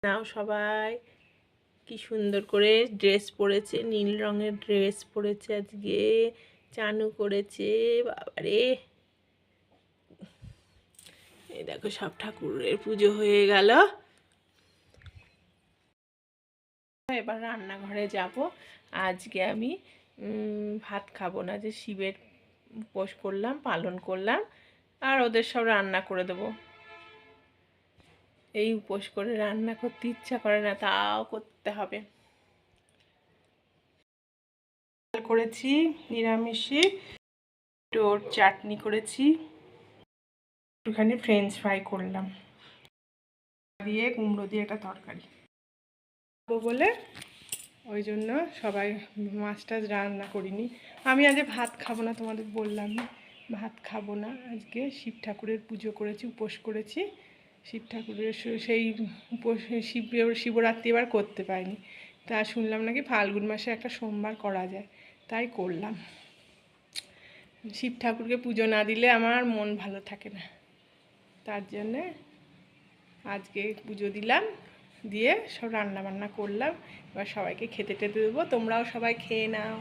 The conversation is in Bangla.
নাও সবাই, কি সুন্দর করে ড্রেস পরেছে, নীল রঙের ড্রেস পরেছে আজকে, চানু করেছে। বাবারে, এই দেখো সব ঠাকুরের পুজো হয়ে গেল। এবার রান্নাঘরে যাব। আজকে আমি ভাত খাবো না, যে শিবের উপোস করলাম, পালন করলাম, আর ওদের সব রান্না করে দেবো। এই উপোস করে রান্না করতে ইচ্ছা করে না, তাও করতে হবে। করেছি নিরামিষে, তোর চাটনি করেছি, একটুখানি ফ্রেঞ্চ ফ্রাই করলাম দিয়ে, কুমড়ো দিয়ে একটা তরকারি বলে ওই জন্য সবাই মাছ টাছ রান্না করিনি। আমি আজ ভাত খাবো না, তোমাদের বললাম ভাত খাবো না। আজকে শিব ঠাকুরের পুজো করেছি, উপোস করেছি। শিব ঠাকুরের সেই উপোস, শিবরাত্রি এবার করতে পারিনি, তা শুনলাম নাকি ফাল্গুন মাসে একটা সোমবার করা যায়, তাই করলাম। শিব ঠাকুরকে পুজো না দিলে আমার মন ভালো থাকে না, তার জন্যে আজকে পুজো দিলাম, দিয়ে সব রান্না বান্না করলাম। এবার সবাইকে খেতে টেতে দেবো, তোমরাও সবাই খেয়ে নাও।